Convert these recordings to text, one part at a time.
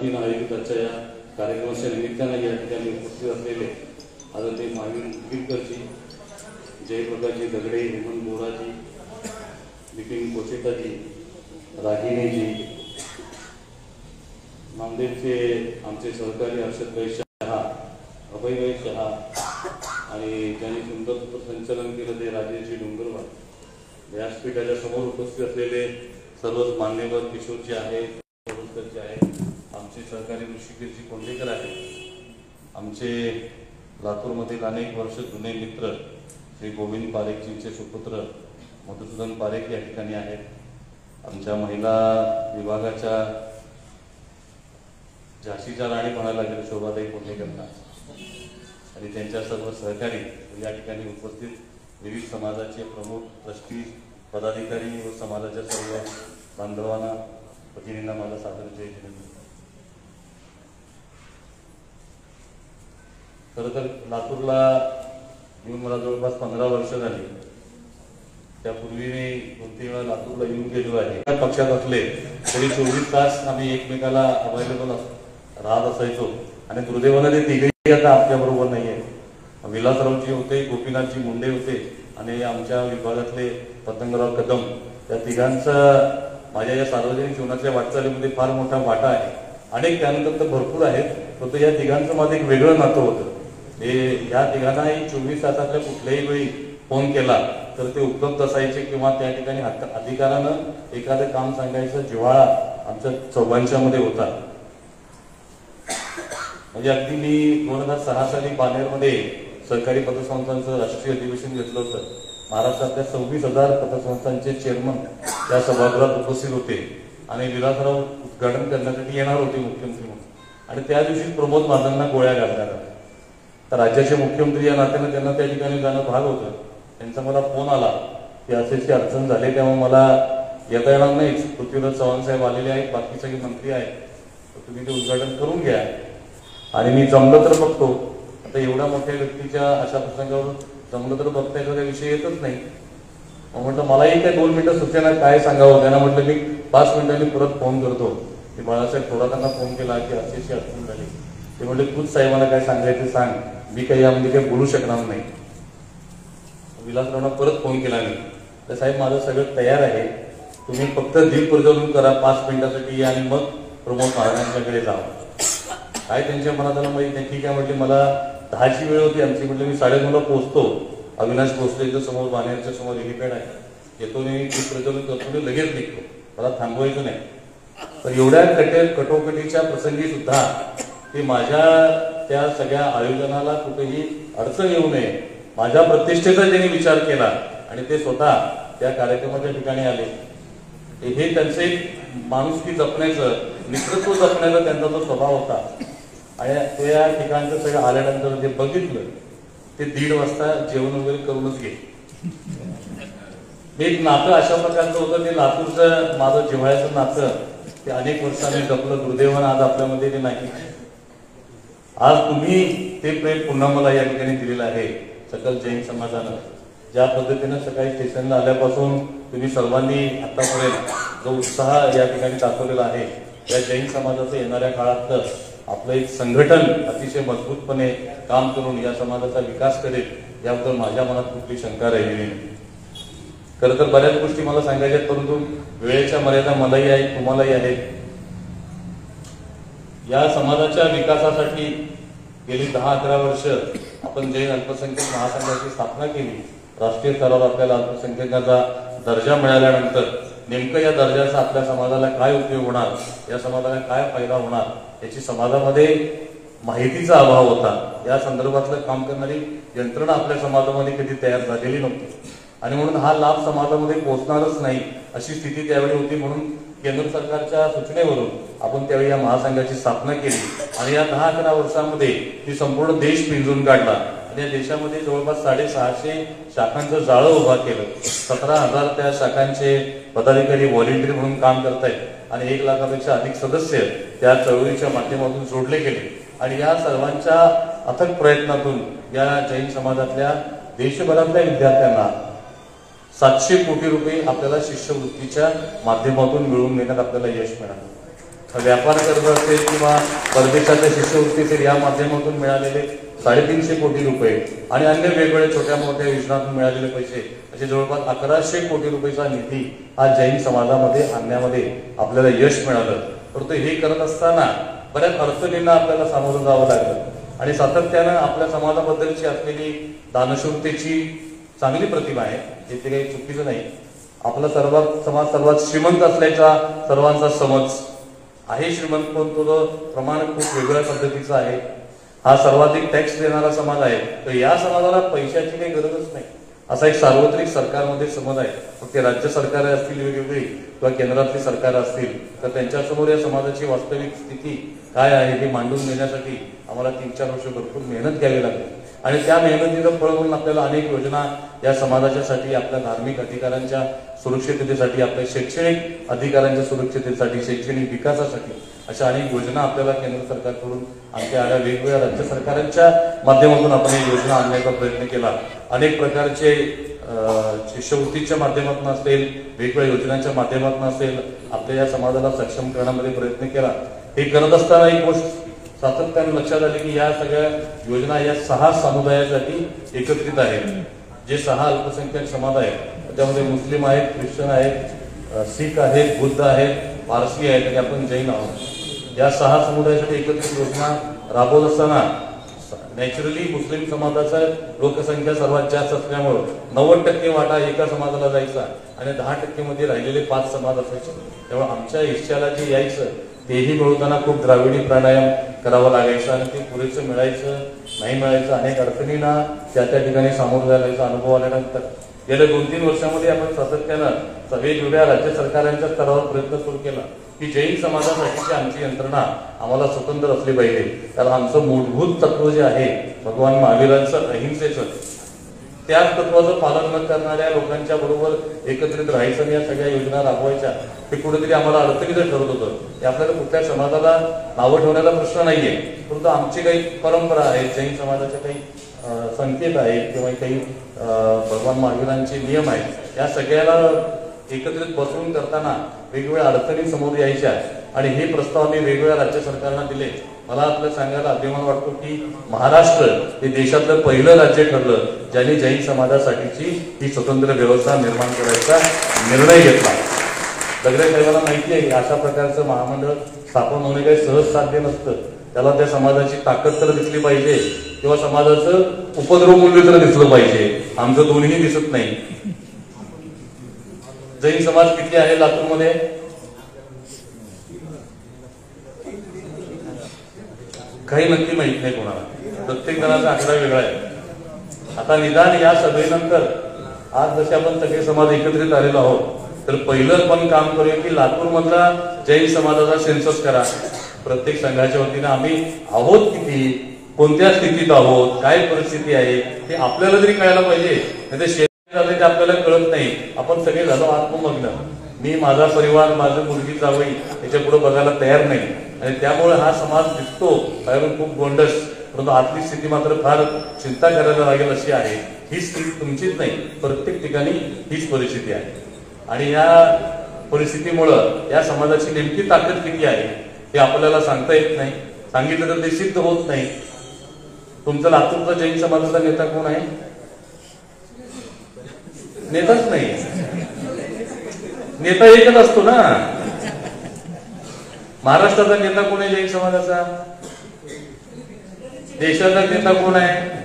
आयोजिताच्या या कार्यक्रमाच्या निमित्ताने या ठिकाणी उपस्थित असलेले आदरणीय महावीर किरकरजी, जयप्रकाशजी दगडे, हेमंत बोराजी, बिपिन कोचेटाजी, रागिनीजी, नांदेडचे आमचे सहकारी हर्षदभाई शहा, अभयभाई शहा आणि ज्यांनी सुंदर संचलन केलं ते राजेशजी डोंगरवार, व्यासपीठाच्या समोर उपस्थित असलेले सर्वच मान्यवर किशोरजी आहेत, आमचे सहकारी ऋषिकेशजी कोंडेकर आहेत, आमचे लातूरमधील अनेक वर्ष जुने मित्र श्री गोविंद पारेखजींचे सुपुत्र मधुसूदन पारेख या ठिकाणी आहेत, आमच्या महिला विभागाच्या झाशीच्या राणी म्हणायला गेले शोभाताई कोंडेकरांना आणि त्यांच्या सर्व सहकारी या ठिकाणी उपस्थित विविध समाजाचे प्रमुख ट्रस्टी पदाधिकारी व समाजाच्या सर्व बांधवांना भगिनींना मला सादर जय विनंती। खरं तर लातूरला येऊन मला जवळपास 15 वर्ष झाली। त्यापूर्वी मी 2-3 वेळा लातूरला येऊन गेलो आहे। पक्षात असले तरी 24 तास आम्ही एकमेकाला अवेलेबल राहत असायचो आणि दुर्दैवाने ते तिघेही आता आपल्या बरोबर नाहीये। विलासरावजी होते, गोपीनाथजी मुंडे होते आणि आमच्या विभागातले पतंगराव कदम, या तिघांचा माझ्या या सार्वजनिक जीवनाच्या वाटचालीमध्ये फार मोठा वाटा आहे। अनेक त्यानंतर तर भरपूर आहेत, परंतु या तिघांचं माझं एक वेगळं नातं होतं। या तिघांनाही 24 तासातल्या कुठल्याही वेळी फोन केला तर ते उपलब्ध असायचे किंवा त्या ठिकाणी अधिकारानं एखादं काम सांगायचं जिव्हाळा आमच्या चौघांच्या मध्ये होता। म्हणजे अगदी मी 2006 साली बानेरमध्ये सहकारी पतसंस्थांचं राष्ट्रीय अधिवेशन घेतलं होतं। महाराष्ट्रातल्या 26,000 पतसंस्थांचे चेअरमन त्या सभागृहात उपस्थित होते आणि विलासराव उद्घाटन करण्यासाठी येणार होते मुख्यमंत्री म्हणून आणि त्या दिवशी प्रमोद महाजनांना गोळ्या घालण्यात आल्या। तर राज्याचे मुख्यमंत्री या नात्यानं त्यांना त्या ठिकाणी जाणं भाग होतं। त्यांचा मला फोन आला की अशी अडचण झाली, त्यामुळे मला येता येणार नाही, पृथ्वीराज चव्हाण साहेब आलेले आहेत, बाकी सगळे मंत्री आहेत, तर तुम्ही ते उद्घाटन करून घ्या। आणि मी जमलं तर बघतो। आता एवढ्या मोठ्या व्यक्तीच्या अशा प्रसंगावर जमलं तर बघता येतो, विषय येतच नाही। मग म्हटलं मलाही काय 2 मिनिटं सुचना काय सांगावं। त्यांना म्हटलं मी 5 मिनिटांनी परत फोन करतो की बाळासाहेब थोडा त्यांना फोन केला की अशी अडचण झाली। ते म्हटले तूच साहेबांना काय सांगायचं सांग, मी काही यामध्ये काही बोलू शकणार नाही। विलासरावांना परत फोन केला मी, तर साहेब माझं सगळं तयार आहे, तुम्ही फक्त दीप प्रज्वलन करा 5 मिनिटासाठी आणि मग प्रमोद महाराजांच्याकडे जा। काय त्यांच्या मनात आलं माहिती, ठीक आहे म्हटले, मला 10ची वेळ होती आमची, म्हटलं मी 9:30ला पोहोचतो, अविनाश भोसलेच्या समोर बानेरच्या समोर हेलिपॅड आहे, येतो मी दीप प्रज्वलन करतो, लगेच निघतो, मला थांबवायचं नाही। तर एवढ्या कटोकटीच्या प्रसंगी सुद्धा ते माझ्या त्या सगळ्या आयोजनाला कुठेही अडचण येऊ नये, माझ्या प्रतिष्ठेचा त्यांनी विचार केला आणि ते स्वतः त्या कार्यक्रमाच्या ठिकाणी आले। हे त्यांचं एक माणुसकी जपण्याचं, मित्रत्व जपण्याचा त्यांचा जो स्वभाव होता आणि त्या ठिकाणचं सगळं आल्यानंतर जे बघितलं ते 1:30 वाजता जेवण वगैरे करूनच गेले। एक नातं अशा प्रकारचं होतं, ते लातूरचं माझं जिव्हाळ्याचं नातं, ते अनेक वर्षांनी जपलं। दुर्दैवानं आज आपल्यामध्ये ते नाही। आज तुम्ही ते प्रेम पुन्हा मला या ठिकाणी दिलेलं आहे सकल जैन समाजानं। ज्या पद्धतीनं सकाळी स्टेशनला आल्यापासून तुम्ही सर्वांनी आतापर्यंत जो उत्साह या ठिकाणी दाखवलेला आहे, या जैन समाजाचं येणाऱ्या काळात आपलं एक संघटन अतिशय मजबूतपणे काम करून या समाजाचा विकास करेल याबद्दल माझ्या मनात कुठली शंका राहिलेली नाही। खरं तर बऱ्याच गोष्टी मला सांगायच्या, परंतु वेळेच्या मर्यादा मलाही आहेत, तुम्हालाही आहेत। या समाजाच्या विकासासाठी गेली 10-11 वर्ष आपण जैन अल्पसंख्याक महासंघाची स्थापना केली। राष्ट्रीय स्तरावर आपल्याला अल्पसंख्याकाचा दर्जा मिळाल्यानंतर नेमकं या दर्जाचा आपल्या समाजाला काय उपयोग होणार, या समाजाला काय फायदा होणार याची समाजामध्ये माहितीचा अभाव होता। या संदर्भातलं काम करणारी यंत्रणा आपल्या समाजामध्ये कधी तयार झालेली नव्हती आणि म्हणून हा लाभ समाजामध्ये पोहोचणारच नाही अशी स्थिती त्यावेळी होती। म्हणून केंद्र सरकारच्या सूचनेवरून आपण त्यावेळी या महासंघाची स्थापना केली आणि या 10-11 वर्षांमध्ये ती संपूर्ण देश पिंजून काढला आणि या देशामध्ये जवळपास 650 शाखांचं जाळं उभा केलं। 17,000 त्या शाखांचे पदाधिकारी व्हॉलेंटियर म्हणून काम करतायत आणि 1 लाखापेक्षा अधिक सदस्य त्या चळवळीच्या माध्यमातून जोडले गेले आणि या सर्वांच्या अथक प्रयत्नातून या जैन समाजातल्या देशभरातल्या विद्यार्थ्यांना 700 कोटी रुपये आपल्याला शिष्यवृत्तीच्या माध्यमातून मिळवून देण्यात आपल्याला यश मिळालं। व्यापार कर्ज असेल किंवा परदेशातल्या शिष्यवृत्ती असेल या माध्यमातून मिळालेले 350 कोटी रुपये आणि अन्य वेगवेगळ्या छोट्या मोठ्या योजनांतून मिळालेले पैसे असे जवळपास 1100 कोटी रुपयेचा निधी हा जैन समाजामध्ये आणण्यामध्ये आपल्याला यश मिळालं. परंतु हे करत असताना बऱ्याच अडचणींना आपल्याला सामोरं जावं लागलं आणि सातत्यानं आपल्या समाजाबद्दलची असलेली दानशूरतेची चांगली प्रतिमा आहे, हे ते काही चुकीचं नाही. आपला समाज सर्वात श्रीमंत असल्याचा सर्वांचा समज आहे. श्रीमंत कोण, तो प्रमाण खूप वेगळ्या पद्धतीचं आहे. हा सर्वाधिक टॅक्स देणारा समाज आहे. तर या समाजाला पैशाची काही गरजच नाही असा एक सार्वत्रिक सरकारमध्ये समज आहे. मग ते राज्य सरकार असतील वेगवेगळी किंवा केंद्रातली सरकार असतील तर त्यांच्यासमोर या समाजाची वास्तविक स्थिती काय आहे हे मांडून देण्यासाठी आम्हाला 3-4 वर्ष भरपूर मेहनत घ्यावी लागली आणि त्या मेहनतीचं फळ म्हणून आपल्याला अनेक योजना या समाजाच्यासाठी, आपल्या धार्मिक अधिकारांच्या सुरक्षिततेसाठी, आपल्या शैक्षणिक अधिकारांच्या सुरक्षिततेसाठी, शैक्षणिक विकासासाठी अशा अनेक योजना आपल्याला केंद्र सरकारकडून आमच्या वेगवेगळ्या राज्य सरकारांच्या माध्यमातून आपण ही योजना आणण्याचा प्रयत्न केला. अनेक प्रकारचे शिष्यवृत्तीच्या माध्यमातून असेल, वेगवेगळ्या योजनांच्या माध्यमातून असेल, आपल्या या समाजाला सक्षम करण्यामध्ये प्रयत्न केला. हे करत असताना एक गोष्ट सातत्याने लक्षात आली की या सगळ्या योजना या 6 समुदायासाठी एकत्रित आहेत. जे 6 अल्पसंख्याक समाज आहेत त्यामध्ये मुस्लिम आहेत, ख्रिश्चन आहेत, शीख आहेत, बुद्ध आहेत, पारसी आहेत आणि आपण जैन आहोत. या 6 समुदायासाठी एकत्रित योजना राबवत असताना नॅचरली मुस्लिम समाजाचा लोकसंख्या सर्वात जास्त असल्यामुळे 90% वाटा एका समाजाला जायचा आणि 10% मध्ये राहिलेले 5 समाज असायचे. त्यामुळे आमच्या हिश्श्याला जे यायचं तेही मिळवताना खूप द्राविडी प्राणायाम करावा लागायचा आणि ते पुरेसं मिळायचं नाही मिळायचं. अनेक अडचणींना त्या ठिकाणी सामोरं जायचा अनुभव आल्यानंतर गेल्या 2-3 वर्षामध्ये आपण सातत्यानं वेगवेगळ्या राज्य सरकारांच्या स्तरावर प्रयत्न सुरू केला की जैन समाजासाठीची आमची यंत्रणा आम्हाला स्वतंत्र असली पाहिजे. कारण आमचं मूलभूत तत्व जे आहे भगवान महावीरांचं अहिंसेचं, त्या तत्वाचं पालन न करणाऱ्या लोकांच्या बरोबर एकत्रित राहायचं आणि या सगळ्या योजना राबवायच्या हे कुठेतरी आम्हाला अडचणीचं ठरत होतं. हे आपल्याला कुठल्या समाजाला नावं ठेवण्याचा प्रश्न नाहीये, परंतु आमची काही परंपरा आहे, जैन समाजाच्या काही संकेत आहेत किंवा काही भगवान महावीरांचे नियम आहेत, या सगळ्याला एकत्रित बसवून करताना वेगवेगळ्या अडचणी समोर यायच्या आणि हे प्रस्ताव आम्ही वेगवेगळ्या राज्य सरकारना दिले. मला आपल्याला सांगायला अभिमान वाटतो की महाराष्ट्र हे देशातलं पहिलं राज्य ठरलं ज्यांनी जैन समाजासाठीची ही स्वतंत्र व्यवस्था निर्माण करायचा निर्णय घेतला. दगडे साहेबांना माहिती आहे की अशा प्रकारचं महामंडळ स्थापन होणे काही सहज साध्य नसतं. त्याला त्या समाजाची ताकद तर दिसली पाहिजे किंवा समाजाचं उपद्रव मूल्य तर दिसलं पाहिजे. आमचं दोन्ही दिसत नाही. जैन समाज किती आहे लातूरमध्ये? काही नक्की माहित नाही कोणाला. प्रत्येक जणाचा आकडा वेगळा आहे. आता निदान या सभेनंतर आज जसे आपण सगळे समाज एकत्रित आलेलो आहोत तर पहिलं पण काम करूया की लातूर मधला जैन समाजाचा सेन्सस करा. प्रत्येक संघाच्या वतीने आम्ही आहोत किती, कोणत्या स्थितीत आहोत, काय परिस्थिती आहे हे आपल्याला तरी कळायला पाहिजे. नाही तर ते आपल्याला कळत नाही. आपण सगळे झालो आत्ममग्न. मी, माझा परिवार, माझं मुलगी जावई याच्या पुढे बघायला तयार नाही आणि त्यामुळे हा समाज दिसतो कारण खूप गोंडस, परंतु आतली स्थिती मात्र फार चिंता करायला लागेल अशी आहे. ही स्थिती तुमचीच नाही, प्रत्येक ठिकाणी हीच परिस्थिती आहे आणि या परिस्थितीमुळं या समाजाची नेमकी ताकद किती आहे हे आपल्याला सांगता येत नाही. सांगितलं तर ते सिद्ध होत नाही. तुमचा लातूरचा जैन समाजाचा नेता कोण आहे? नेताच नाही. नेता एकच असतो ना. महाराष्ट्राचा नेता कोण आहे जैन समाजाचा? देशाचा नेता कोण आहे?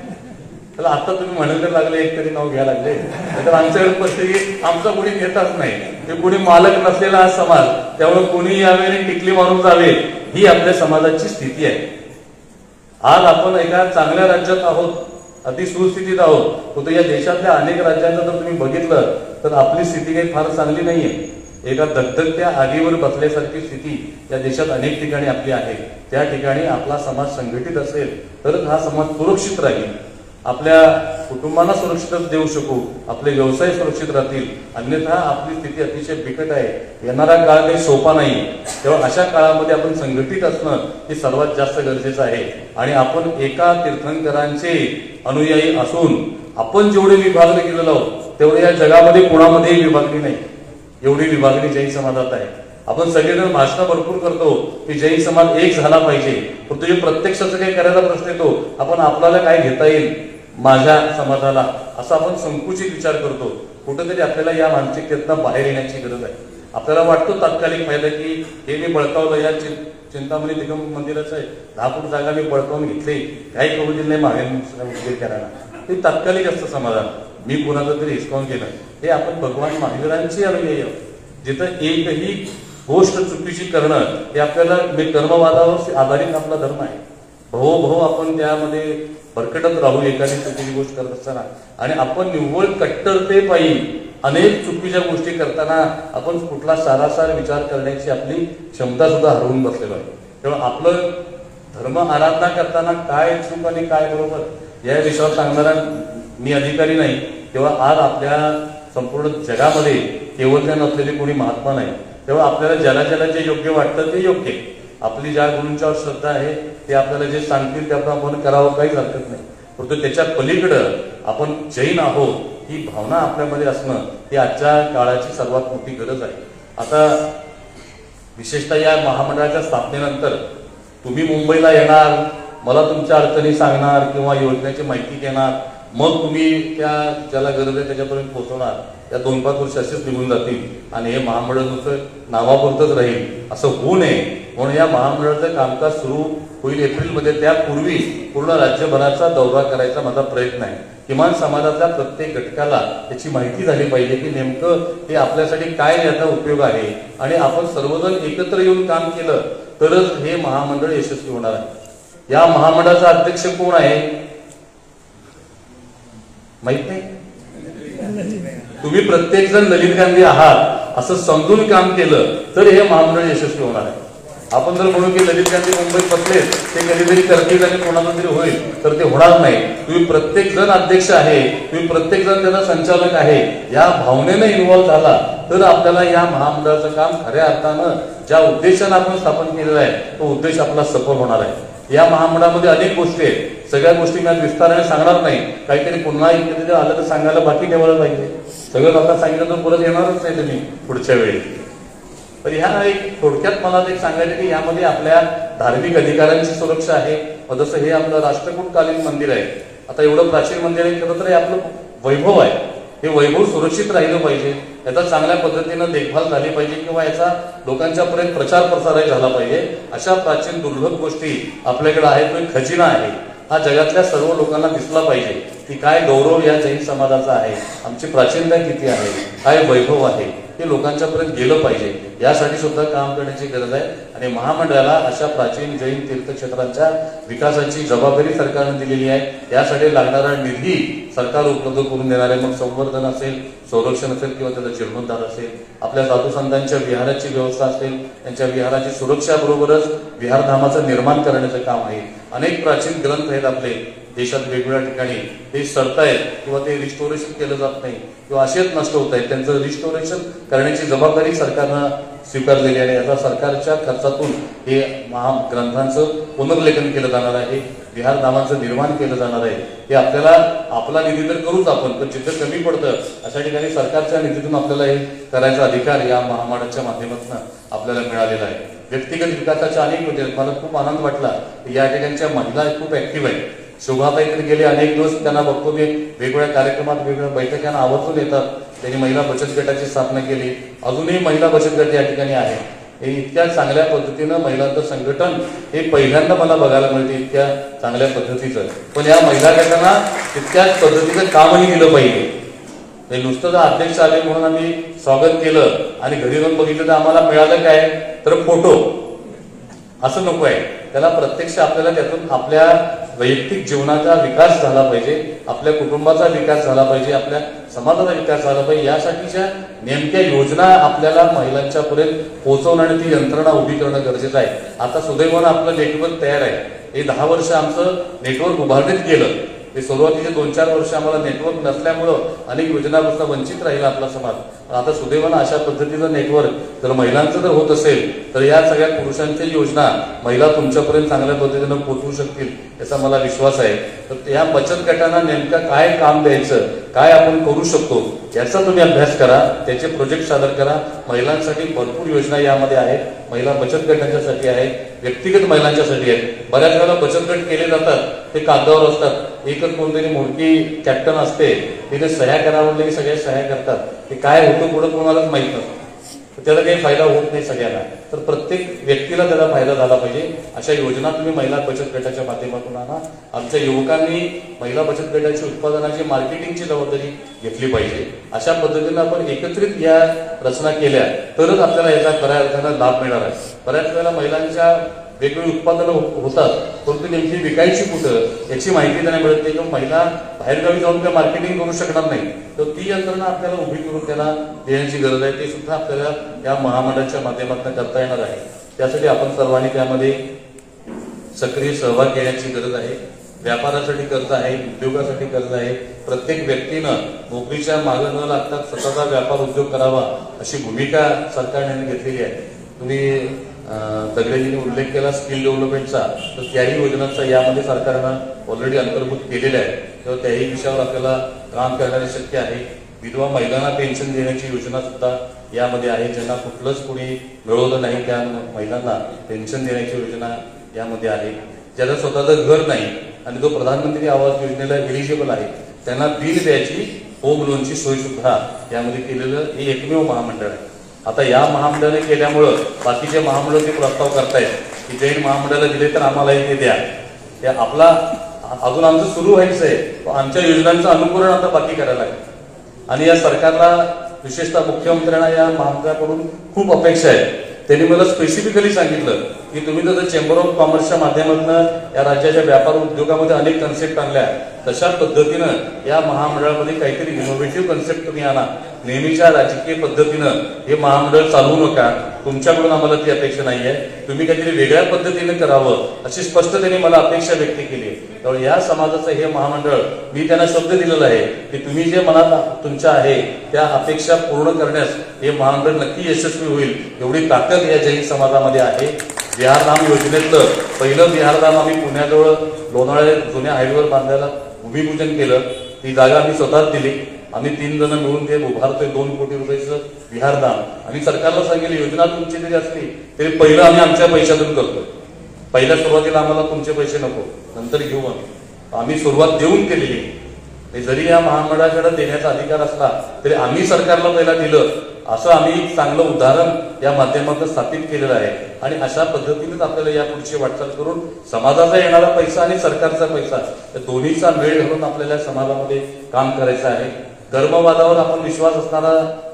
त्याला आता तुम्ही म्हणायला लागले, एक तरी नाव घ्यायला लागले. तर आमच्याकडे परिस्थिती आमचा कोणी नेताच नाही. ते कोणी मालक नसलेला हा समाज, त्यामुळे कोणी यावे आणि टिकली मारून जावे ही आपल्या समाजाची स्थिती आहे. आज आपण एका चांगल्या राज्यात आहोत, अति सुस्थितीत आहोत, परंतु या देशातल्या अनेक राज्यांचं जर तुम्ही बघितलं तर आपली स्थिती काही फार चांगली नाहीये. एका दगदगत्या आगीवर बसल्यासारखी स्थिती या देशात अनेक ठिकाणी आपली आहे. त्या ठिकाणी आपला समाज संघटित असेल तरच हा समाज सुरक्षित राहील. आपल्या कुटुंबांना सुरक्षितच देऊ शकू, आपले व्यवसाय सुरक्षित राहतील. अन्यथा आपली स्थिती अतिशय बिकट आहे. येणारा काळ काही सोपा नाही. तेव्हा अशा काळामध्ये आपण संघटित असणं हे सर्वात जास्त गरजेचं आहे. आणि आपण एका तीर्थंकरांचे अनुयायी असून आपण जेवढे विभागले गेलेलो आहोत तेवढे या जगामध्ये कोणामध्येही विभागली नाही. एवढी विभागणी जैन समाजात आहे. आपण सगळेजण भाषणं भरपूर करतो की जैन समाज एक झाला पाहिजे, पण तुझे प्रत्यक्षाचं काही करायचा प्रश्न येतो, आपण आपल्याला काय घेता येईल माझ्या समाजाला, असा आपण संकुचित विचार करतो. कुठेतरी आपल्याला या मानसिकतेतनं बाहेर येण्याची गरज आहे. आपल्याला वाटतो तात्कालिक फायदा की हे मी बळकावलं, या चिंतामणी दिगंबर मंदिराचं आहे 10 फूट जागा मी बळकावून घेतली, काही करू दिलं नाही मागे उद्योग करायला, ते तात्कालिक असतं समाधान. मी कोणाचं तरी हिसकावून केलं, हे आपण भगवान महावीरांची अनुयायी आहोत. जिथं एकही गोष्ट चुकीची करणं हे आपल्याला कर्मवादावर आधारित आपला धर्म आहे. भव आपण त्यामध्ये भरकटत राहू एखादी चुकीची गोष्ट करत असताना, आणि आपण निव्वळ कट्टरतेपायी अनेक चुकीच्या गोष्टी करताना आपण कुठला सारासार विचार करण्याची आपली क्षमता सुद्धा हरवून बसलेलो आहे. तेव्हा आपलं धर्म आराधना करताना काय चूक आणि काय बरोबर या विषयावर सांगणारा मी अधिकारी नाही. तेव्हा आज आपल्या संपूर्ण जगामध्ये केवळ नसलेले कोणी महात्मा नाही. तेव्हा आपल्याला ज्याला जे योग्य वाटतं ते योग्य, आपली ज्या गुरूंच्यावर श्रद्धा आहे ते आपल्याला जे सांगतील त्याप्रमाणे आपण करावं, काहीच हरकत नाही. परंतु त्याच्या पलीकडं आपण जैन आहोत ही भावना आपल्यामध्ये असणं ही आजच्या काळाची सर्वात मोठी गरज आहे. आता विशेषतः या महामंडळाच्या स्थापनेनंतर तुम्ही मुंबईला येणार, मला तुमच्या अडचणी सांगणार किंवा योजनेची माहिती घेणार, मग तुम्ही त्या ज्याला गरज आहे त्याच्यापर्यंत पोहोचवणार. त्या 2-5 वर्ष असेच निघून जातील आणि हे महामंडळ नुसतं नावापुरतच राहील, असं होऊ नये म्हणून या महामंडळाचं कामकाज सुरू होईल एप्रिलमध्ये. त्यापूर्वी पूर्ण राज्यभराचा दौरा करायचा माझा प्रयत्न आहे. किमान समाजातल्या प्रत्येक घटकाला त्याची माहिती झाली पाहिजे की नेमकं हे आपल्यासाठी काय याचा उपयोग आहे, आणि आपण सर्वजण एकत्र येऊन काम केलं तरच हे महामंडळ यशस्वी होणार आहे. या महामंडळाचा अध्यक्ष कोण आहे माहित नाही. तुम्ही प्रत्येक जण ललित गांधी आहात असं समजून काम केलं तर हे महामंडळ यशस्वी होणार आहे. आपण जर म्हणू की ललित गांधी मुंबईत बसले ते कधीतरी करतील आणि कोणाला तरी होईल, तर ते होणार नाही. तुम्ही प्रत्येक जण अध्यक्ष आहे, तुम्ही प्रत्येक जण त्याचा संचालक आहे, या भावनेने इन्व्हॉल्व्ह झाला तर आपल्याला या महामंडळाचं काम खऱ्या अर्थानं ज्या उद्देशानं आपण स्थापन केलेला आहे तो उद्देश आपला सफल होणार आहे. या महामंडळामध्ये अनेक गोष्टी आहेत, सगळ्या गोष्टी मी आज विस्ताराने सांगणार नाही. काहीतरी पुन्हा इकडे आलं तर सांगायला बाकी ठेवायला पाहिजे. सगळं आता सांगितलं तर परत येणारच नाही तुम्ही पुढच्या वेळी. तर ह्या एक थोडक्यात मला एक सांगायचं की यामध्ये आपल्या धार्मिक अधिकारांची सुरक्षा आहे. जसं हे आपलं राष्ट्रकूटकालीन मंदिर आहे, आता एवढं प्राचीन मंदिर आहे, खरं तर हे आपलं वैभव आहे. हे वैभव सुरक्षित राहिलं पाहिजे, याचा चांगल्या पद्धतीनं देखभाल झाली पाहिजे किंवा याचा लोकांच्या पर्यंत प्रचार प्रसारही झाला पाहिजे. अशा प्राचीन दुर्लभ गोष्टी आपल्याकडे आहेत. तो एक खजिना आहे, हा जगातल्या सर्व लोकांना दिसला पाहिजे की काय गौरव या जैन समाजाचा आहे, आमची प्राचीनता किती आहे, काय वैभव आहे, हे लोकांच्या पर्यंत गेलं पाहिजे. यासाठी सुद्धा काम करण्याची गरज आहे. आणि महामंडळाला अशा प्राचीन जैन तीर्थक्षेत्रांच्या विकासाची जबाबदारी सरकारने दिलेली आहे. यासाठी लागणारा निधी सरकार उपलब्ध करून देणार आहे. मग संवर्धन असेल, संरक्षण असेल किंवा त्याचा जीर्णोद्धार असेल, आपल्या साधू संतांच्या विहाराची व्यवस्था असेल, त्यांच्या विहाराची सुरक्षा बरोबरच विहारधामाचं निर्माण करण्याचं काम आहे. अनेक प्राचीन ग्रंथ आहेत आपले देशात वेगवेगळ्या ठिकाणी, ते सरतायत किंवा ते रिस्टोरेशन केलं जात नाही किंवा असेच नष्ट होत आहेत. त्यांचं रिस्टोरेशन करण्याची जबाबदारी सरकारनं स्वीकारलेली आहे. याचा सरकारच्या खर्चातून हे महाग्रंथांचं पुनर्लेखन केलं जाणार आहे, विहारधामांचं निर्माण केलं जाणार आहे. हे आपल्याला आपला निधी तर करूच आपण, पण जिथं कमी पडतं अशा ठिकाणी सरकारच्या निधीतून आपल्याला हे करायचा अधिकार या महामंडळाच्या माध्यमातून आपल्याला मिळालेला आहे. व्यक्तिगत विकासाच्या अनेक योजना, मला खूप आनंद वाटला या ठिकाणच्या महिला खूप ऍक्टिव्ह आहेत. शोभाताईकडे गेले अनेक दिवस त्यांना बघतो ते वेगवेगळ्या कार्यक्रमात वेगवेगळ्या बैठकांना आवर्जून येतात. त्यांनी महिला बचत गटाची स्थापना केली, अजूनही महिला बचत गट या ठिकाणी आहे. हे इतक्या चांगल्या पद्धतीनं महिलांचं संघटन हे पहिल्यांदा मला बघायला मिळते, इतक्या चांगल्या पद्धतीचं. पण या महिला गटांना तितक्याच पद्धतीचं कामही दिलं पाहिजे. हे नुसतं जर अध्यक्ष आले म्हणून आम्ही स्वागत केलं आणि घरी जाऊन बघितलं तर आम्हाला मिळालं काय तर फोटो, असं नको आहे. त्याला प्रत्यक्ष आपल्याला त्यातून आपल्या वैयक्तिक जीवनाचा विकास झाला पाहिजे, आपल्या कुटुंबाचा विकास झाला पाहिजे, आपल्या समाजाचा विकास झाला पाहिजे. यासाठीच्या नेमक्या योजना आपल्याला महिलांच्या पर्यंत पोहोचवणं आणि ती यंत्रणा उभी करणं गरजेचं आहे. आता सुदैवानं आपलं नेटवर्क तयार आहे. हे 10 वर्ष आमचं नेटवर्क उभारणीत गेलं. हे सुरुवातीचे 2-4 वर्ष आम्हाला नेटवर्क नसल्यामुळं अनेक योजनांपासून वंचित राहिला आपला समाज. आता सुदैवानं अशा पद्धतीचं नेटवर्क जर महिलांचं जर होत असेल तर या सगळ्या पुरुषांच्या योजना महिला तुमच्यापर्यंत चांगल्या पद्धतीनं पोहोचवू शकतील याचा मला विश्वास आहे. तर या बचत गटांना नेमकं काय काम द्यायचं, काय आपण करू शकतो याचा तुम्ही अभ्यास करा, त्याचे प्रोजेक्ट सादर करा. महिलांसाठी भरपूर योजना यामध्ये आहेत, महिला बचत गटांच्यासाठी आहेत, व्यक्तिगत महिलांच्यासाठी आहेत. बऱ्याच वेळेला बचत गट केले जातात ते कागदावर असतात, एकच कोणतरी मोठी कॅप्टन असते, तिने सह्या करावं की सगळ्या सह्या करतात, ते काय होतं पुढे कोणालाच माहित नसतं, त्याला काही फायदा होत नाही सगळ्यांना. तर प्रत्येक व्यक्तीला त्याचा फायदा झाला पाहिजे. अशा योजना तुम्ही महिला बचत गटाच्या माध्यमातून आणा. आमच्या युवकांनी महिला बचत गटाची उत्पादनाची मार्केटिंगची जबाबदारी घेतली पाहिजे. अशा पद्धतीने आपण एकत्रित या रचना केल्या तरच आपल्याला याचा खऱ्या अर्थानं लाभ मिळणार आहे. बऱ्याच वेळेला महिलांच्या वेगवेगळी उत्पादनं होतात, परंतु नेमकी विकायची कुठं याची माहिती त्यांना मिळत नाही. किंवा महिला बाहेरगावी जाऊन त्या मार्केटिंग करू शकणार नाही, तर ती यंत्रणा आपल्याला उभी करून त्याला देण्याची गरज आहे. ते सुद्धा आपल्याला या महामंडळाच्या माध्यमातून करता येणार आहे. त्यासाठी आपण सर्वांनी त्यामध्ये सक्रिय सहभाग घेण्याची गरज आहे. व्यापारासाठी कर्ज आहे, उद्योगासाठी कर्ज आहे. प्रत्येक व्यक्तीनं नोकरीच्या मागे न लागता स्वतःचा व्यापार उद्योग करावा अशी भूमिका सरकारने घेतलेली आहे. तुम्ही दगडेजींनी उल्लेख केला स्किल डेव्हलपमेंटचा, तर त्याही योजनांचा यामध्ये सरकारनं ऑलरेडी अंतर्भूत केलेल्या आहे. तेव्हा त्याही विषयावर आपल्याला काम करण्यास शक्य आहे. विधवा महिलांना पेन्शन देण्याची योजना सुद्धा यामध्ये आहे. ज्यांना कुठलंच कोणी मिळवलं नाही त्या महिलांना पेन्शन देण्याची योजना यामध्ये आहे. ज्याला स्वतःचं घर नाही आणि जो प्रधानमंत्री आवास योजनेला एलिजिबल आहे त्यांना बिल द्यायची होम लोनची सोय सुद्धा यामध्ये केलेलं हे एकमेव महामंडळ आहे. आता या महामंडळाने केल्यामुळं बाकीचे महामंडळ ते प्रस्ताव करतायत की जैन महामंडळाला दिले तर आम्हालाही ते द्या. हे आपला अजून आमचं सुरू व्हायचं आहे, आमच्या योजनांचं अनुकरण आता बाकी करायला लागेल. आणि या सरकारला विशेषतः मुख्यमंत्र्यांना या महामंडळाकडून खूप अपेक्षा आहे. त्यांनी मला स्पेसिफिकली सांगितलं की तुम्ही जर चेंबर ऑफ कॉमर्सच्या माध्यमातून या राज्याच्या व्यापार उद्योगामध्ये अनेक कन्सेप्ट आणल्या, तशा पद्धतीनं या महामंडळामध्ये काहीतरी इनोव्हेटिव्ह कन्सेप्ट तुम्ही आणा. नेहमीच्या राजकीय पद्धतीनं हे महामंडळ चालवू नका, तुमच्याकडून आम्हाला ती अपेक्षा नाहीये. तुम्ही काहीतरी वेगळ्या पद्धतीने करावं अशी स्पष्ट त्यांनी मला अपेक्षा व्यक्त केली. त्यामुळे या समाजाचं हे महामंडळ मी त्यांना शब्द दिलेला आहे की तुम्ही जे मनात तुमच्या आहे त्या अपेक्षा पूर्ण करण्यास हे महामंडळ नक्की यशस्वी होईल. एवढी ताकद या जैन समाजामध्ये आहे. विहारधाम योजनेतलं पहिलं विहारधाम आम्ही पुण्याजवळ लोणावळा जुन्या हायवेवर बांधायला भूमिपूजन केलं. ती जागा आम्ही स्वतःच दिली. आम्ही 3 जण मिळून ते उभारतोय 2 कोटी रुपयाचं विहारधाम. आणि सरकारला सांगितलं योजना तुमची जरी असली तरी पहिलं आम्ही आमच्या पैशातून करतोय. पहिल्या सुरुवातीला आम्हाला तुमचे पैसे नको, नंतर घेऊ आम्ही सुरुवात देऊन केलेली. जरी या महामंडळाकडे देण्याचा अधिकार असला तरी आम्ही सरकारला पहिला दिलं असं आम्ही चांगलं उदाहरण या माध्यमातून स्थापित केलेलं आहे. आणि अशा पद्धतीनेच आपल्याला या पुढची वाटचाल करून समाजाचा येणारा पैसा आणि सरकारचा पैसा या दोन्हीचा मेळ घालून आपल्याला समाजामध्ये काम करायचं आहे. धर्मवादावर आपण विश्वास असणारा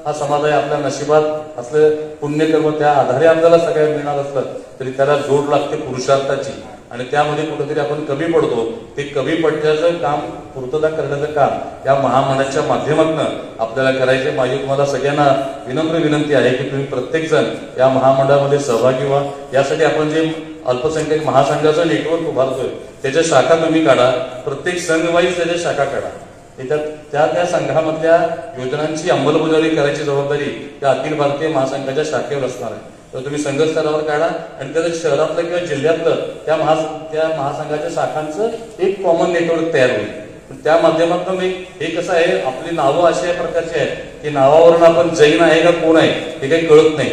हा समाज आहे. आपल्या नशिबात असले पुण्यकर्म त्या आधारे आपल्याला सगळ्यांना मिळणार असलं तरी त्याला जोड लागते पुरुषार्थाची. आणि त्यामध्ये कुठेतरी आपण कमी पडतो. ते कमी पडण्याचं काम पूर्तता करण्याचं काम या महामंडळाच्या माध्यमातून आपल्याला करायचे. माझी तुम्हाला सगळ्यांना विनम्र विनंती आहे की तुम्ही प्रत्येक जण या महामंडळामध्ये सहभागी व्हा. यासाठी आपण जे अल्पसंख्याक महासंघाचं नेटवर्क उभारतोय त्याच्या शाखा तुम्ही काढा. प्रत्येक संघ वाईज त्याच्या शाखा काढा. त्या संघामधल्या योजनांची अंमलबजावणी करायची जबाबदारी त्या अखिल भारतीय महासंघाच्या शाखेवर असणार आहे. तर तुम्ही संघस्तरावर काढा आणि त्याचं शहरातलं किंवा जिल्ह्यातलं त्या महासंघाच्या शाखांचं एक कॉमन नेटवर्क तयार होईल. त्या माध्यमातून हे कसं आहे, आपली नावं अशा प्रकारची आहेत की नावावरून आपण जैन आहे का कोण आहे हे काही कळत नाही.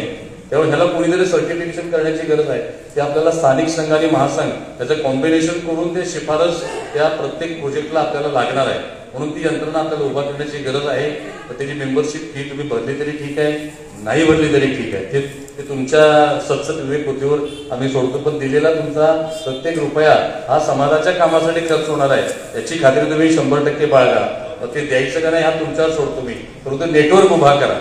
त्यामुळे ह्याला कोणीतरी सर्टिफिकेशन करण्याची गरज आहे. ते आपल्याला स्थानिक संघ आणि महासंघ त्याचं कॉम्बिनेशन करून ते शिफारस त्या प्रत्येक प्रोजेक्टला आपल्याला लागणार आहे. म्हणून ती यंत्रणा आपल्याला उभा करण्याची गरज आहे. तर त्याची मेंबरशिप फी तुम्ही भरली तरी ठीक आहे, नाही भरली तरी ठीक आहे. ते तुमच्या सत्सत विवेक बुद्धीवर आम्ही सोडतो. पण दिलेला तुमचा प्रत्येक रुपया हा समाजाच्या कामासाठी खर्च होणार आहे याची खात्री तुम्ही 100% बाळगा. ते द्यायचं का नाही हा तुमच्यावर सोडतो मी, परंतु नेटवर्क उभा करा.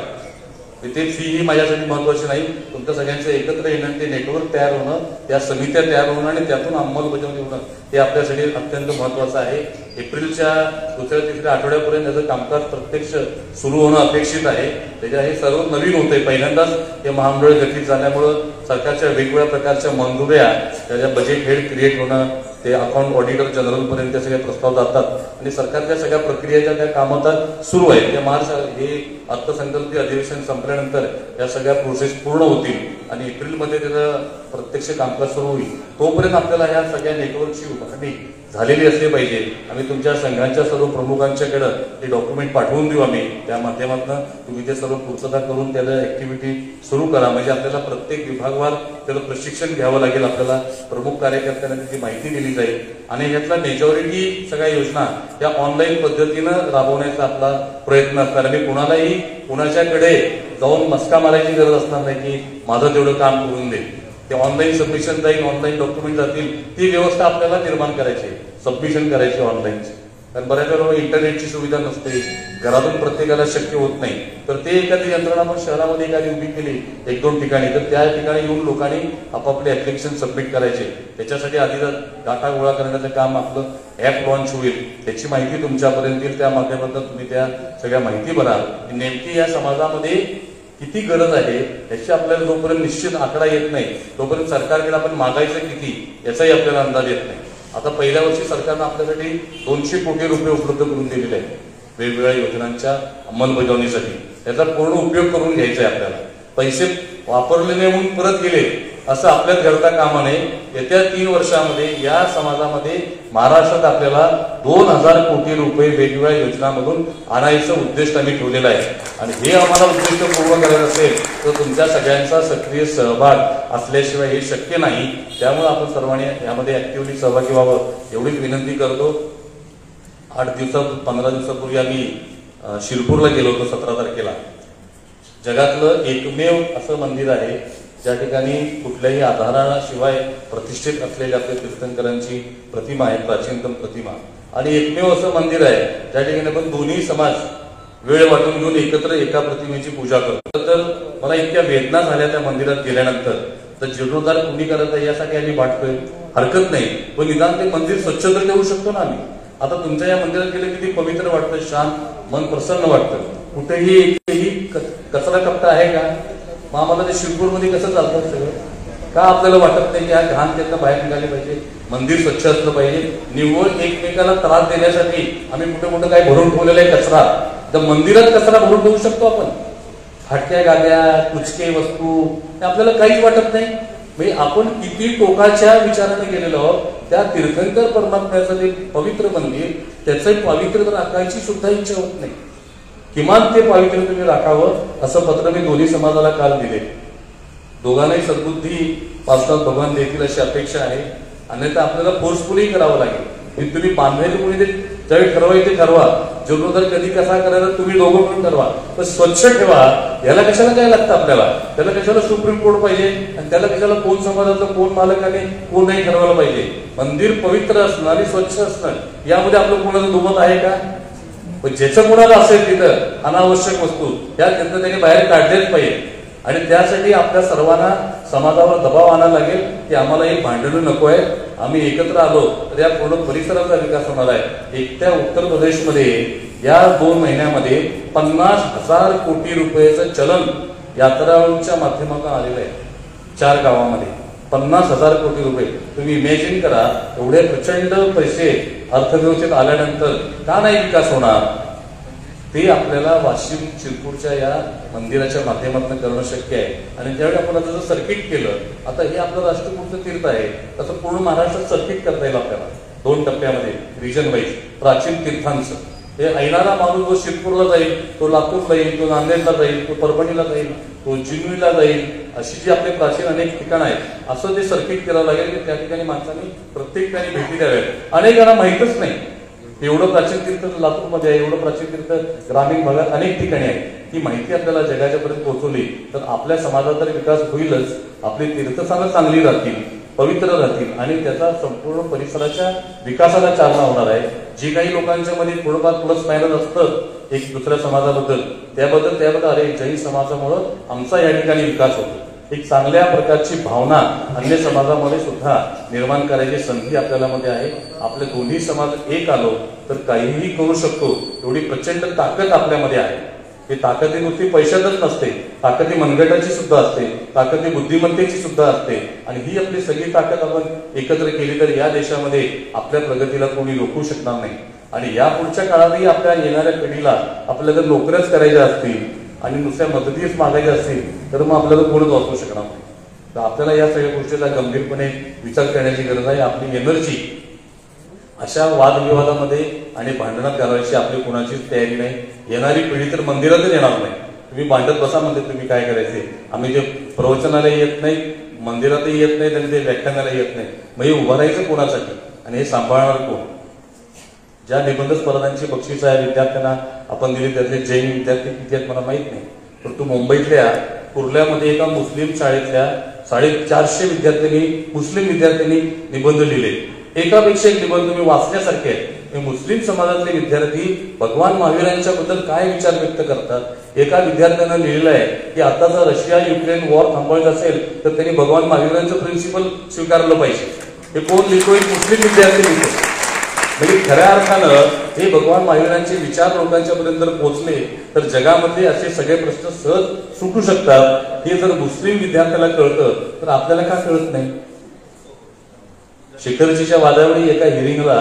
ते फी ही माझ्यासाठी महत्वाची नाही. तुमच्या सगळ्यांचं एकत्र येणं, ते नेटवर्क तयार होणं, त्या समित्या तयार होणं आणि त्यातून अंमलबजावणी होणं हे आपल्यासाठी अत्यंत महत्वाचं आहे. एप्रिलच्या 2-3 आठवड्यापर्यंत त्याचं कामकाज प्रत्यक्ष सुरू होणं अपेक्षित आहे. त्याच्या हे सर्व नवीन होतंय. पहिल्यांदाच हे महामंडळ गठीत झाल्यामुळं सरकारच्या वेगवेगळ्या प्रकारच्या मंजुऱ्या, त्याच्या बजेट हेड क्रिएट होणं, ते अकाउंट ऑडिटर जनरल पर्यंत सगळे प्रस्ताव जातात आणि सरकारच्या सगळ्या प्रक्रियेच्या त्या कामात सुरू आहेत. त्या मार्च हे अर्थसंकल्पीय अधिवेशन संपल्यानंतर या सगळ्या प्रोसेस पूर्ण होतील. आणि एप्रिलमध्ये त्याचं प्रत्यक्ष कामकाज सुरू होईल, तोपर्यंत आपल्याला ह्या सगळ्या नेटवर्कची उभारणी झालेली असली पाहिजे. आम्ही तुमच्या संघांच्या सर्व प्रमुखांच्याकडे ते डॉक्युमेंट पाठवून देऊ. आम्ही त्या माध्यमातून तुम्ही ते सर्व पूर्तता करून त्याला ऍक्टिव्हिटी सुरू करा. म्हणजे आपल्याला प्रत्येक विभागवार त्याला प्रशिक्षण घ्यावं लागेल. आपल्याला प्रमुख कार्यकर्त्यांना त्याची माहिती दिली जाईल आणि यातला मेजॉरिटी सगळ्या योजना या ऑनलाईन पद्धतीनं राबवण्याचा आपला प्रयत्न असणार. आणि कुणालाही कुणाच्याकडे जाऊन मस्का मारायची गरज असणार नाही की माझं तेवढं काम करून दे. ते ऑनलाईन सबमिशन जाईल, ऑनलाईन डॉक्युमेंट जातील, ती व्यवस्था आपल्याला निर्माण करायची, सबमिशन करायची ऑनलाईनची. कारण बऱ्याच वेळा इंटरनेटची सुविधा नसते, घरातून प्रत्येकाला शक्य होत नाही. तर ते एखादी यंत्रणा आपण शहरामध्ये एखादी उभी केली 1-2 ठिकाणी, तर त्या ठिकाणी येऊन लोकांनी आपापले ऍप्लिकेशन सबमिट करायचे. त्याच्यासाठी आधी डाटा गोळा करण्याचं काम आपलं ऍप लॉन्च होईल, त्याची माहिती तुमच्यापर्यंत येईल. त्या माध्यमातून तुम्ही त्या सगळ्या माहिती भरा. नेमकी या समाजामध्ये किती गरज आहे याची आपल्याला जोपर्यंत निश्चित आकडा येत नाही तोपर्यंत सरकारकडे आपण मागायचं किती याचाही आपल्याला अंदाज येत नाही. आता पहिल्या वर्षी सरकारनं आपल्यासाठी 200 कोटी रुपये उपलब्ध करून दिलेले आहेत वेगवेगळ्या योजनांच्या अंमलबजावणीसाठी. त्याचा पूर्ण उपयोग करून घ्यायचा आहे आपल्याला. पैसे वापरले नाही म्हणून परत गेले असं आपल्यात घडता कामा नये. येत्या 3 वर्षामध्ये या समाजामध्ये महाराष्ट्रात आपल्याला 2000 कोटी रुपये वेगवेगळ्या योजनांमधून आणायचं उद्दिष्ट आम्ही ठेवलेलं आहे. आणि हे आम्हाला उद्दिष्ट पूर्ण करायचं असेल तर तुमच्या सगळ्यांचा सक्रिय सहभाग असल्याशिवाय हे शक्य नाही. त्यामुळे आपण सर्वांनी यामध्ये ऍक्टिव्हली सहभागी व्हावं एवढीच विनंती करतो. 15 दिवसापूर्वी आम्ही शिरपूरला गेलो होतो 17 तारखेला. जगातलं एकमेव असं मंदिर आहे ज्या ठिकाणी कुठल्याही आधाराशिवाय प्रतिष्ठित असलेल्या आपल्या तीर्थंकरांची प्रतिमा आहे, प्राचीनतम प्रतिमा. आणि एकमेव असं मंदिर आहे ज्या ठिकाणी आपण दोन्ही समाज वेळ वाटून घेऊन एकत्र एका प्रतिमेची पूजा करतो. तर मला इतक्या वेदना झाल्या त्या मंदिरात गेल्यानंतर. तर जीर्णोद्धार कुणी करत आहे यासाठी आम्ही वाटतोय, हरकत नाही, पण निदान ते मंदिर स्वच्छ तर ठेवू शकतो ना आम्ही. आता तुमच्या या मंदिरात गेलं किती पवित्र वाटतं, शांत मन प्रसन्न वाटतं. कुठेही एकही कचरा कपटा आहे का? मग आम्हाला ते शिरपूरमध्ये कसं चालतं सगळं? का आपल्याला वाटत नाही की हा घाण त्यातनं बाहेर निघाले पाहिजे, मंदिर स्वच्छ असलं पाहिजे? निव्वळ एकमेकाला त्रास देण्यासाठी आम्ही कुठे कुठं काय भरून ठेवलेला आहे कचरा. तर मंदिरात कचरा भरून ठेवू शकतो आपण? फाटक्या गाद्या, कुचके वस्तू, आपल्याला काहीच वाटत नाही. म्हणजे आपण किती टोकाच्या विचाराने गेलेलो आहोत. त्या तीर्थंकर परमात्म्याचं ते पवित्र मंदिर, त्याचं पावित्र्य राखायची सुद्धा इच्छा होत नाही. किमान ते पावित्र्य तुम्ही राखावं असं पत्र मी दोन्ही समाजाला काल दिले. दोघांनाही सद्बुद्धी पावसात भगवान देतील अशी अपेक्षा आहे. अन्यथा आपल्याला फोर्सफुली करावं लागेल. तुम्ही बांधायचं कोणी ते ज्यावेळी ठरवायचे ठरवा, जीर्णोद्धार कधी कसा करायला तुम्ही दोघं म्हणून ठरवा, पण स्वच्छ ठेवा. याला कशाला काय लागतं आपल्याला? त्याला कशाला सुप्रीम कोर्ट पाहिजे आणि त्याला कशाला कोण समाजाचं कोण मालक आणि कोण नाही ठरवायला पाहिजे? मंदिर पवित्र असणं आणि स्वच्छ असणं यामध्ये आपलं कोणाचं दुमत आहे का? पण ज्याचं कोणाला असेल तिथं अनावश्यक वस्तू त्या तिथं त्यांनी बाहेर काढलेच पाहिजे. आणि त्यासाठी आपल्या सर्वांना समाजावर दबाव आणायला लागेल की आम्हाला ही भांडणं नको आहे, आम्ही एकत्र आलो तर या पूर्ण परिसराचा विकास होणार आहे. एकट्या उत्तर प्रदेशमध्ये या 2 महिन्यामध्ये 50,000 कोटी रुपयाचं चलन यात्रांच्या माध्यमातून आलेलं आहे. 4 गावामध्ये 50,000 कोटी रुपये. तुम्ही इमॅजिन करा, एवढे प्रचंड पैसे अर्थव्यवस्थेत आल्यानंतर का नाही विकास होणार? ते आपल्याला वाशिम शिरपूरच्या या मंदिराच्या माध्यमातून करणं शक्य आहे. आणि ज्यावेळी आपण आता जर सर्किट केलं, आता हे आपलं राष्ट्रकुलचं तीर्थ आहे, तसं पूर्ण महाराष्ट्रात सर्किट करता येईल आपल्याला 2 टप्प्यामध्ये रिजन वाईज प्राचीन तीर्थांचं. हे ऐनारा माणूस जो शिरपूरला जाईल, तो लातूरला येईल, तो नांदेडला जाईल, तो परभणीला जाईल, तो जिनवीला जाईल, अशी जी आपले प्राचीन अनेक ठिकाणं आहेत, असं ते सर्किट करावं लागेल की त्या ठिकाणी माणसांनी प्रत्येक ठिकाणी भेटी द्याव्यात. अनेकांना माहीतच नाही एवढं प्राचीन तीर्थ लातूरमध्ये आहे, एवढं प्राचीन तीर्थ ग्रामीण भागात अनेक ठिकाणी आहे. ती माहिती आपल्याला जगाच्या पर्यंत पोहोचवली तर आपल्या समाजाचा विकास होईलच. आपली तीर्थस्थानं चांगली राहतील, पवित्र राहतील आणि त्याचा संपूर्ण परिसराच्या विकासाला चालना होणार आहे. जे काही लोकांच्या मध्ये थोडंफार प्लस मायनस असतं एक दुसऱ्या समाजाबद्दल, त्याबद्दल अरे जैन समाजामुळं आमचा या ठिकाणी विकास होतो, एक चांगल्या प्रकारची भावना अन्य समाजामध्ये सुद्धा निर्माण करायची संधी आपल्याला मध्ये आहे. आपले दोन्ही समाज एक आलो तर काहीही करू शकतो, एवढी प्रचंड ताकद आपल्यामध्ये आहे. ही ताकद ही नुसती पैशातच नसते, ताकद ही मनगटाची सुद्धा असते, ताकद ही बुद्धिमत्तेची सुद्धा असते. आणि ही आपली सगळी ताकद आपण एकत्र केली तर या देशामध्ये आपल्या प्रगतीला कोणी रोखू शकणार नाही. आणि या पुढच्या काळातही आपल्या येणाऱ्या पिढीला आपल्याला जर नोकऱ्याच करायच्या असतील आणि नुसत्या मदतीच मागायच्या असतील तर मग आपल्याला कोणच वाचवू शकणार नाही. तर आपल्याला या सगळ्या गोष्टीचा गंभीरपणे विचार करण्याची गरज आहे. आपली एनर्जी अशा वादविवादामध्ये आणि भांडणात घालवायची आपली कोणाचीच तयारी नाही. येणारी पिढी तर मंदिरातच येणार नाही. तुम्ही भांडत बसा म्हणते तुम्ही काय करायचे. आम्ही ते प्रवचनाला येत नाही, मंदिरातही येत नाही आणि ते व्याख्यानाला येत नाही. मग हे उभं राहायचं कोणासाठी आणि हे सांभाळणार कोण. ज्या निबंध स्पर्धांची बक्षीस आहे विद्यार्थ्यांना आपण दिली त्यातले जैन विद्यार्थी किती आहेत मला माहित नाही, परंतु मुंबईतल्या कुर्ल्यामध्ये एका मुस्लिम शाळेतल्या 450 विद्यार्थ्यांनी मुस्लिम विद्यार्थ्यांनी निबंध लिहिले. एकापेक्षा एक निबंध तुम्ही वाचण्यासारखे आहे. मुस्लिम समाजातले विद्यार्थी भगवान महावीरांच्या बद्दल काय विचार व्यक्त करतात. एका विद्यार्थ्यानं लिहिलेलं आहे की आता जर रशिया युक्रेन वॉर थांबवायचं असेल तर त्यांनी भगवान महावीरांचं प्रिन्सिपल स्वीकारलं पाहिजे. हे कोण लिहितो. एक मुस्लिम विद्यार्थी लिहितो. म्हणजे खऱ्या अर्थानं हे भगवान महावीरांचे विचार लोकांच्या पर्यंत जर पोहोचले तर जगामध्ये असे सगळे प्रश्न सहज सुटू शकतात. हे जर मुस्लिम विद्यार्थ्याला कळतं तर आपल्याला का कळत नाही. शिखरजीच्या वादावेळी एका हिअरिंगला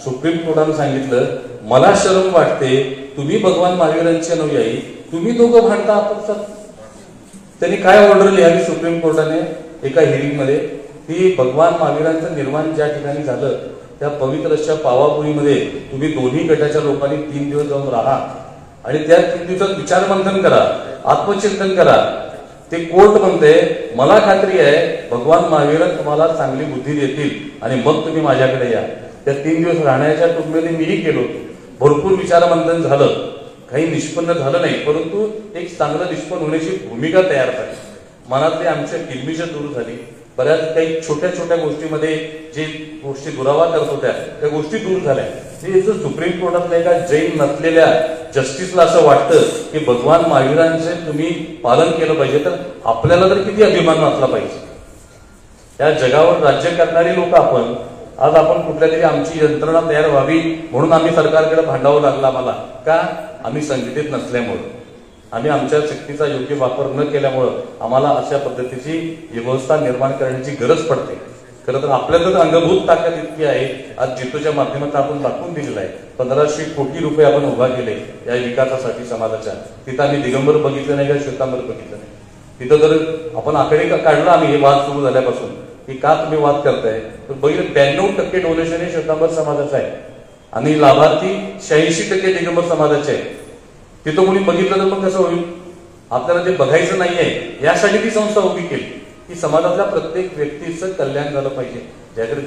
सुप्रीम कोर्टाने सांगितलं मला शरम वाटते तुम्ही भगवान महावीरांचे अनुयायी तुम्ही दोघं भांडता आपसात. त्यांनी काय ऑर्डर लिहावी सुप्रीम कोर्टाने एका हिअरिंग मध्ये की भगवान महावीरांचं निर्माण ज्या ठिकाणी झालं त्या पवित्र अशा पावापुरीमध्ये तुम्ही दोन्ही गटाच्या लोकांनी 3 दिवस जाऊन राहा आणि त्या 3 दिवसात विचारमंथन करा, आत्मचिंतन करा. ते कोर्ट म्हणते मला खात्री आहे भगवान महावीर तुम्हाला चांगली बुद्धी देतील आणि मग तुम्ही माझ्याकडे या. त्या 3 दिवस राहण्याच्या टुकड्याने मीही केलो. भरपूर विचारमंथन झालं, काही निष्पन्न झालं नाही, परंतु एक चांगलं निष्पन्न होण्याची भूमिका तयार झाली. मनातली आमच्या किलबिषं दूर झाली. बऱ्याच काही छोट्या छोट्या गोष्टीमध्ये जे गोष्टी दुरावा करत होत्या त्या गोष्टी दूर झाल्या. सुप्रीम कोर्टातल्या एका जैन नसलेल्या जस्टिसला असं वाटतं की भगवान महावीरांचे तुम्ही पालन केलं पाहिजे तर आपल्याला तर किती अभिमान वाटला पाहिजे. या जगावर राज्य करणारी लोक आपण आज आपण कुठल्या तरी आमची यंत्रणा तयार व्हावी म्हणून आम्ही सरकारकडे भांडावं लागलं आम्हाला का. आम्ही संघटित नसल्यामुळं, आम्ही आमच्या शक्तीचा योग्य वापर न केल्यामुळं आम्हाला अशा पद्धतीची व्यवस्था निर्माण करण्याची गरज पडते. खरं तर आपल्याकडे अंगभूत ताकद इतकी आहे. आज जितूच्या माध्यमातून आपण दाखवून दिलेलं आहे. 1500 कोटी रुपये आपण उभा केले या विकासासाठी समाजाच्या. तिथं आम्ही दिगंबर बघितलं नाही का श्वेतांबर बघितलं नाही. तिथं जर आपण आकडे काढलं आम्ही हे वाद सुरू झाल्यापासून की का तुम्ही वाद करताय तर बघितलं 92% डोनेशन हे श्वेतांबर समाजाचं आहे आणि लाभार्थी 86% दिगंबर समाजाचे आहे. तिथं कोणी बघितलं तर मग कसं होईल. आपल्याला ते बघायचं नाहीये यासाठी ती संस्था उभी केली की समाजातल्या प्रत्येक व्यक्तीचं कल्याण झालं पाहिजे.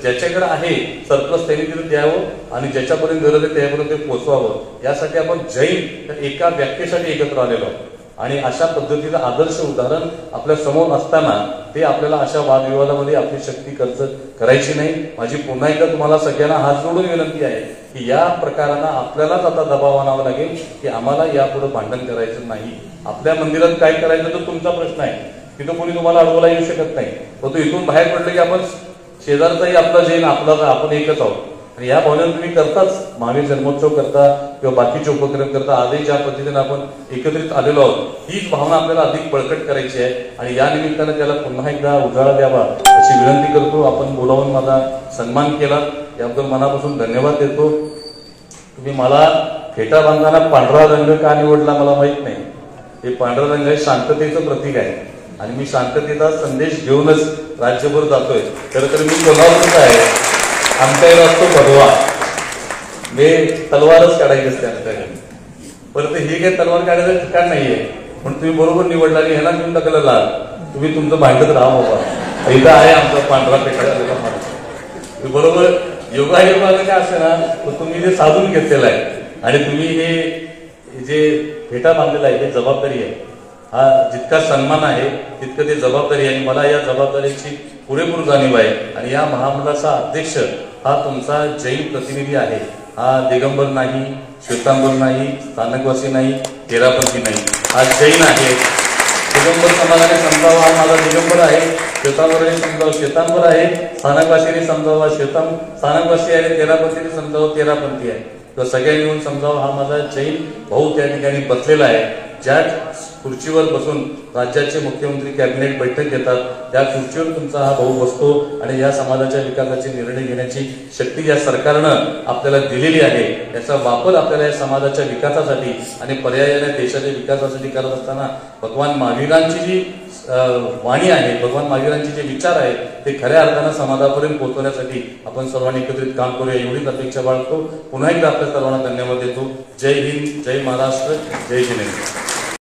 ज्याच्याकडे आहे सरप्लस त्यांनी तिथं द्यावं आणि ज्याच्यापर्यंत गरज आहे त्यापर्यंत ते पोहोचवावं. यासाठी आपण जैन एका व्याख्येसाठी एकत्र आलेलो आहोत आणि अशा पद्धतीचं आदर्श उदाहरण आपल्या समोर असताना ते आपल्याला अशा वादविवादामध्ये आपली शक्ती खर्च करायची नाही. माझी पुन्हा एकदा तुम्हाला सगळ्यांना हात जोडून विनंती आहे की या प्रकारांना आपल्यालाच आता दबाव आणावा लागेल की आम्हाला यापुढे भांडण करायचं नाही. आपल्या मंदिरात काय करायचं तर तुमचा प्रश्न आहे. तिथं कोणी तुम्हाला अडवायला येऊ शकत नाही. परंतु इथून बाहेर पडलं की आपण शेजारचाही आपला जैन आपला आपण एकच आहोत आणि या भावनेनं तुम्ही करताच. महावीर जन्मोत्सव करता किंवा बाकीचे उपक्रम करता. आजही ज्या पद्धतीने आपण एकत्रित आलेलो आहोत हीच भावना आपल्याला अधिक बळकट करायची आहे आणि या निमित्तानं त्याला पुन्हा एकदा उजाळा द्यावा अशी विनंती करतो. आपण बोलावून माझा सन्मान केला याबद्दल मनापासून धन्यवाद देतो. तुम्ही मला फेटा बांधताना पांढरा रंग का निवडला मला माहित नाही. हे पांढरा रंग हे शांततेचं प्रतीक आहे आणि मी शांततेचा संदेश घेऊनच राज्यभर जातोय. खरं तर मी कोल्हापूरचा आहे. आमच्या इकडे असतो भगवा. मी तलवारच काढायची असते आमच्याकडे. परत हे काही तलवार काढायचं ठिकाण नाहीये पण तुम्ही बरोबर निवडला आणि ह्याला घेऊन टाकलं लाल. तुम्ही तुमचं भांडत राहा बाबा. इथं आहे आमचा पांढरा पेटा. बरोबर योगायोगाला काय असते ना तुम्ही जे साधून घेतलेलं आहे आणि तुम्ही हे जे फेटा बांधलेला आहे हे जबाबदारी आहे. हा जितका सन्मान आहे तितकं ते जबाबदारी आहे. मला या जबाबदारीची पुरेपूर जाणीव आहे आणि या महामंडळाचा अध्यक्ष हा तुमचा जैन प्रतिनिधी आहे. हा दिगंबर नाही, श्वेतांबर नाही, स्थानकवासी नाही, तेरापंथी नाही, हा जैन आहे. दिगंबर समाजाने समजावा हा माझा दिगंबर आहे, श्वेतांबराने समजावं श्वेतांबर आहे, स्थानकवासीने समजावा स्थानकवासी आहे, तेरापंथीने समजावं तेरापंथी आहे. तर सगळ्यांनी मिळून समजावं हा माझा जैन भाऊ त्या ठिकाणी बसलेला आहे. ज्या खुर्चीवर बसून राज्याचे मुख्यमंत्री कॅबिनेट बैठक घेतात त्या खुर्चीवर तुमचा हा भाऊ बसतो आणि या समाजाच्या विकासाचे निर्णय घेण्याची शक्ती या सरकारनं आपल्याला दिलेली आहे. याचा वापर आपल्याला या समाजाच्या विकासासाठी आणि पर्यायाने देशाच्या विकासासाठी करत असताना भगवान महावीरांची जी वाणी आहे, भगवान महावीरांचे जे विचार आहेत ते खऱ्या अर्थानं समाजापर्यंत पोहोचवण्यासाठी आपण सर्वांनी एकत्रित काम करूया एवढीच अपेक्षा बाळगतो. पुन्हा एकदा आपल्या सर्वांना धन्यवाद देतो. जय हिंद, जय महाराष्ट्र, जय जिनेंद्र.